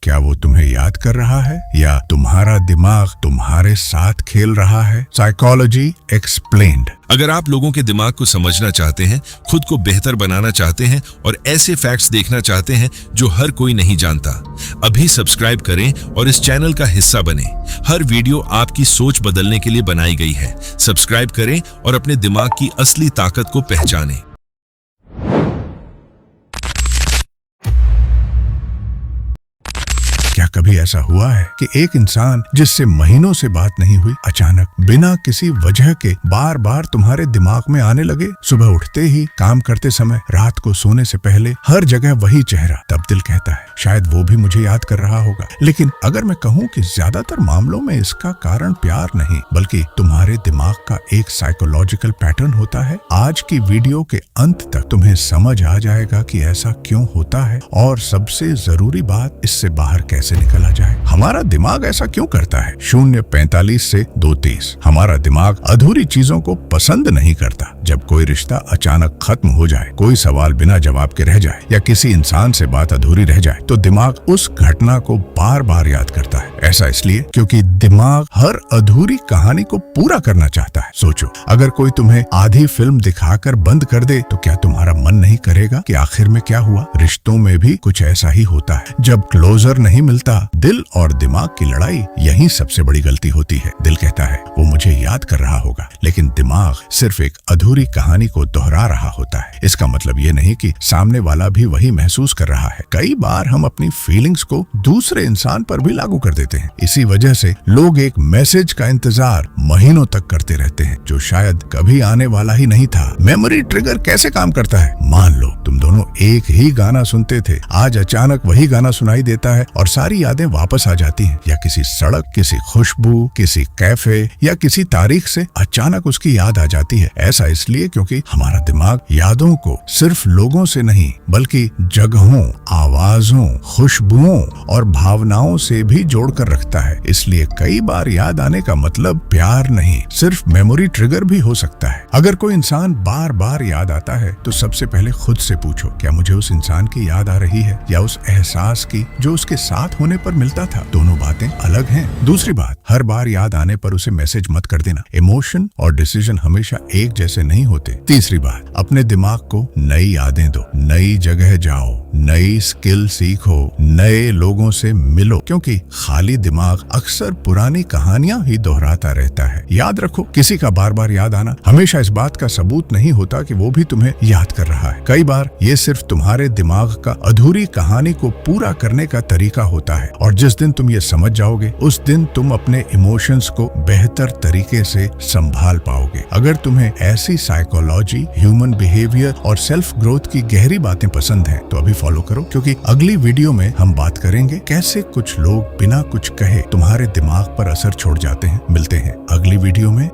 क्या वो तुम्हें याद कर रहा है या तुम्हारा दिमाग तुम्हारे साथ खेल रहा है? Psychology explained. अगर आप लोगों के दिमाग को समझना चाहते हैं, खुद को बेहतर बनाना चाहते हैं और ऐसे फैक्ट्स देखना चाहते हैं जो हर कोई नहीं जानता, अभी सब्सक्राइब करें और इस चैनल का हिस्सा बने। हर वीडियो आपकी सोच बदलने के लिए बनाई गई है। सब्सक्राइब करें और अपने दिमाग की असली ताकत को पहचानें। क्या कभी ऐसा हुआ है कि एक इंसान जिससे महीनों से बात नहीं हुई अचानक बिना किसी वजह के बार बार तुम्हारे दिमाग में आने लगे? सुबह उठते ही, काम करते समय, रात को सोने से पहले, हर जगह वही चेहरा। तब दिल कहता है शायद वो भी मुझे याद कर रहा होगा। लेकिन अगर मैं कहूँ कि ज्यादातर मामलों में इसका कारण प्यार नहीं बल्कि तुम्हारे दिमाग का एक साइकोलॉजिकल पैटर्न होता है। आज की वीडियो के अंत तक तुम्हें समझ आ जाएगा कि ऐसा क्यों होता है और सबसे जरूरी बात, इससे बाहर कैसे निकला जाए। हमारा दिमाग ऐसा क्यों करता है? 0:45 से 2:30 हमारा दिमाग अधूरी चीजों को पसंद नहीं करता। जब कोई रिश्ता अचानक खत्म हो जाए, कोई सवाल बिना जवाब के रह जाए या किसी इंसान से बात अधूरी रह जाए, तो दिमाग उस घटना को बार बार याद करता है। ऐसा इसलिए क्योंकि दिमाग हर अधूरी कहानी को पूरा करना चाहता है। सोचो, अगर कोई तुम्हें आधी फिल्म दिखाकर बंद कर दे तो क्या तुम्हारा मन नहीं करेगा कि आखिर में क्या हुआ? रिश्तों में भी कुछ ऐसा ही होता है। जब क्लोजर नहीं मिलता, दिल और दिमाग की लड़ाई यही सबसे बड़ी गलती होती है। दिल कहता है वो मुझे याद कर रहा होगा, लेकिन दिमाग सिर्फ एक अधूरी कहानी को दोहरा रहा होता है। इसका मतलब ये नहीं कि सामने वाला भी वही महसूस कर रहा है। कई बार हम अपनी फीलिंग्स को दूसरे इंसान पर भी लागू कर देते हैं। इसी वजह से लोग एक मैसेज का इंतजार महीनों तक करते रहते हैं जो शायद कभी आने वाला ही नहीं था। मेमोरी ट्रिगर कैसे काम करता है? मान लो तुम दोनों एक ही गाना सुनते थे, आज अचानक वही गाना सुनाई देता है और सारी यादें वापस आ जाती हैं। या किसी सड़क, किसी खुशबू, किसी कैफे या किसी तारीख से अचानक उसकी याद आ जाती है। ऐसा इसलिए क्योंकि हमारा दिमाग यादों को सिर्फ लोगों से नहीं बल्कि जगहों, आवाजों, खुशबुओं और भावनाओं से भी जोड़कर रखता है। इसलिए कई बार याद आने का मतलब प्यार नहीं, सिर्फ मेमोरी ट्रिगर भी हो सकता है। अगर कोई इंसान बार बार याद आता है तो सबसे पहले खुद से पूछो, क्या मुझे उस इंसान की याद आ रही है या उस एहसास की जो उसके साथ होने पर मिलता था? दोनों बातें अलग हैं। दूसरी बात, हर बार याद आने पर उसे मैसेज मत कर देना। इमोशन और डिसीजन हमेशा एक जैसे नहीं होते। तीसरी बात, अपने दिमाग को नई यादें दो, नई जगह जाओ, नई स्किल सीखो, नए लोगों से मिलो, क्योंकि खाली दिमाग अक्सर पुरानी कहानियां ही दोहराता रहता है। याद रखो, किसी का बार बार याद आना हमेशा इस बात का सबूत नहीं होता कि वो भी तुम्हें याद कर रहा है। कई बार ये सिर्फ तुम्हारे दिमाग का अधूरी कहानी को पूरा करने का तरीका होता है। और जिस दिन तुम ये समझ जाओगे, उस दिन तुम अपने इमोशंस को बेहतर तरीके से संभाल पाओगे। अगर तुम्हें ऐसी साइकोलॉजी, ह्यूमन बिहेवियर और सेल्फ ग्रोथ की गहरी बातें पसंद हैं, तो अभी फॉलो करो, क्योंकि अगली वीडियो में हम बात करेंगे कैसे कुछ लोग बिना कुछ कहे तुम्हारे दिमाग पर असर छोड़ जाते हैं। मिलते हैं अगली वीडियो में।